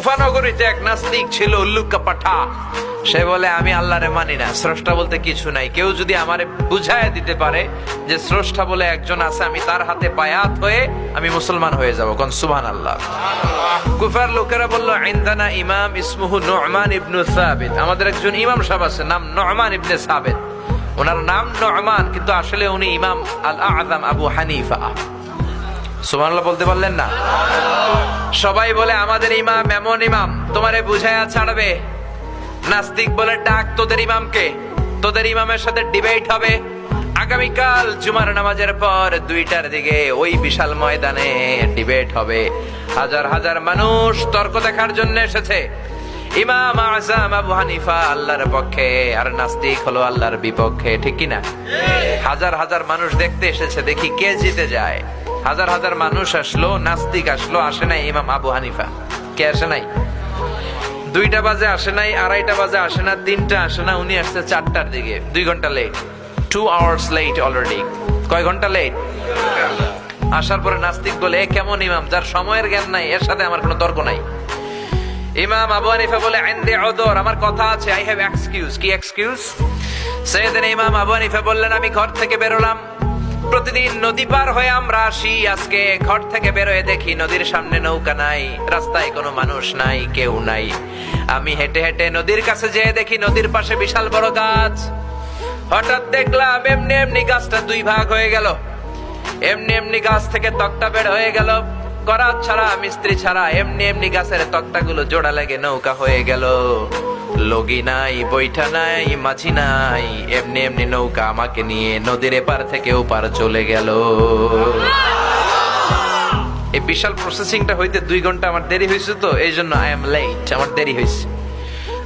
কুফা নগরীতে এক নাস্তিক ছিল, উল্লুকা পাঠা। সে বলে আমি আল্লাহরে মানি না, স্রষ্টা বলতে কিছু নাই। কেউ যদি আমারে বুঝায় দিতে পারে যে স্রষ্টা বলে একজন আছে, আমি তার হাতে বায়াত হয়ে আমি মুসলমান হয়ে যাব। কোন সুবহানাল্লাহ। কুফার লোকেরা বলল, ইনদানা ইমাম ইসমুহু নু'মান ইবনে সাবিত, আমাদের একজন ইমাম সাহেব আছে, নাম নু'মান ইবনে সাবিত। ওনার নাম নু'মান, কিন্তু আসলে উনি ইমাম আল আযম আবু হানিফা। সুবহানাল্লাহ বলতে পারলেন না? সবাই বলে আমাদের ইমাম এমন ইমাম তোমারে বুঝায়া ছাড়বে। নাস্তিক বলে, ডাক তোদের ইমামকে, তোদের ইমামের সাথে ডিবেট হবে আগামীকাল জুমার নামাজের পর 2টার দিকে ওই বিশাল ময়দানে ডিবেট হবে। হাজার হাজার মানুষ তর্ক দেখার জন্য এসেছে। ইমাম আযম আবু হানিফা আল্লাহর পক্ষে, আর নাস্তিক হলো আল্লাহর বিপক্ষে, ঠিক কি না? হাজার হাজার মানুষ দেখতে এসেছে, দেখি কে জিতে যায়। হাজার হাজার মানুষ আসলো, নাস্তিক আসলো, আসে নাই ইমাম আবু হানিফা। কে আসে নাই? 2টা বাজে আসে নাই, 2:30 বাজে আসে না, 3টা আসে না, উনি আসছে 4টার দিকে। 2 ঘন্টা লেট, 2 hours লেট অলরেডি। কয় ঘন্টা লেট? আসার পরে নাস্তিক বলে, এ কেমন ইমাম যার সময়ের জ্ঞান নাই, এর সাথে আমার কোনো তর্ক নাই। ইমাম আবু হানিফা বলে, ইনদি উযর, আমার কথা আছে, আই হ্যাভ এক্সকিউজ। কি এক্সকিউজ? সাইয়েদনা ইমাম আবু হানিফা বললেন, আমি ঘর থেকে বেরোলাম, প্রতিদিন নদী পার হয়ে আমরা আসি। আজকে ঘর থেকে বেরোয় দেখি নদীর সামনে নৌকা নাই, রাস্তায় কোনো মানুষ নাই, কেউ নাই। আমি হেঁটে হেঁটে নদীর কাছে যেয়ে দেখি নদীর পাশে বিশাল বড় গাছ। হঠাৎ দেখলাম এমনি এমনি গাছটা 2 ভাগ হয়ে গেল। এমনি এমনি গাছ থেকে তক্তা বের হয়ে গেল, করাত ছাড়া, মিস্ত্রি ছাড়া। এমনি এমনি গাছের তক্তাগুলো জোড়া লেগে নৌকা হয়ে গেল। লগি নাই, বৈঠা নাই, মাঝি নাই, এমনি এমনি নৌকা আমাকে নিয়ে নদীর এপার থেকে ওপার চলে গেল। এই বিশাল প্রসেসিংটা হইতে 2 ঘন্টা আমার দেরি হয়েছে, তো এই জন্য আই এম লেট, আমার দেরি হয়েছে।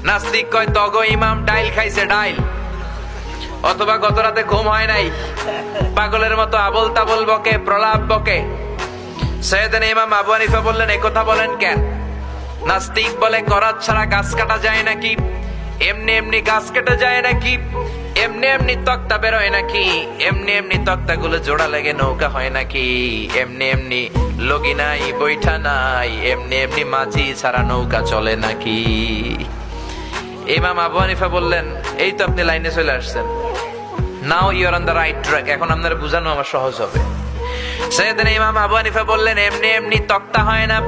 নাস্তিক কয়, তগো ইমাম ডাইল খাইছে, ডাইল। অথবা গত রাতে ঘুম হয় নাই, পাগলের মতো আবল তাবল বকে, প্রলাপ বকে। সাইয়েদনা ইমাম আবু হানিফা বললেন, এই কথা বলেন কেন? নাস্তিক বলে, করাত ছাড়া গাছ কাটা যায় নাকি? এমনি এমনি গাছ কেটে যায় নাকি? এমনি এমনি তক্তা বেরোয় নাকি? এমনি এমনি তক্তাগুলো জোড়া লেগে নৌকা হয় নাকি? এমনি এমনি লগি নাই, বৈঠা নাই, এমনি এমনি মাঝি ছাড়া নৌকা চলে নাকি? ইমাম আবু হানিফা বললেন, এই তো আপনি লাইনে চলে আসছেন, now you are on the right track, এখন আপনারা বুঝানো আমার সহজ হবে। সাইয়েদনা ইমাম আবু হানিফা বললেন, এমনি এমনি তক্তা হয় না,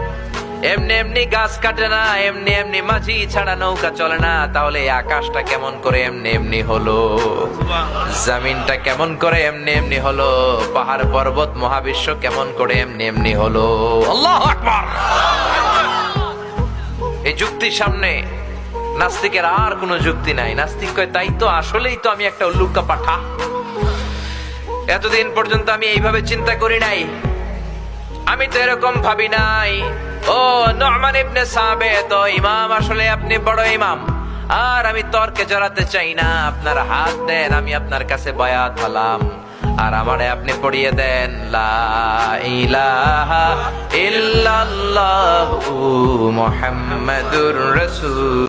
এমনি এমনি গাছ কাটে না, এমনি এমনি মাঝি ছাড়া নৌকা চলে না। তাহলে এই আকাশটা কেমন করে এমনি এমনি হলো? জমিনটা কেমন করে এমনি এমনি হলো? পাহাড় পর্বত মহাবিশ্ব কেমন করে এমনি এমনি হলো? আল্লাহু আকবার। এই যুক্তির সামনে নাস্তিকের আর কোনো যুক্তি নাই। নাস্তিক কয়, তাই তো, আসলেই তো আমি একটা উল্লুকা পাঠা। এতদিন পর্যন্ত আমি এইভাবে চিন্তা করি নাই, আমি তো এরকম ভাবি নাই। ও নু'মান ইবনে সাবিত, ইমাম, আসলে আপনি বড় ইমাম, আর আমি তর্কে জড়াতে চাই না। আপনার হাত দেন, আমি আপনার কাছে বায়াত হলাম, আর আমারে আপনি পড়িয়ে দেন লা ইলাহা ইল্লাল্লাহু মুহাম্মাদুর রাসূল।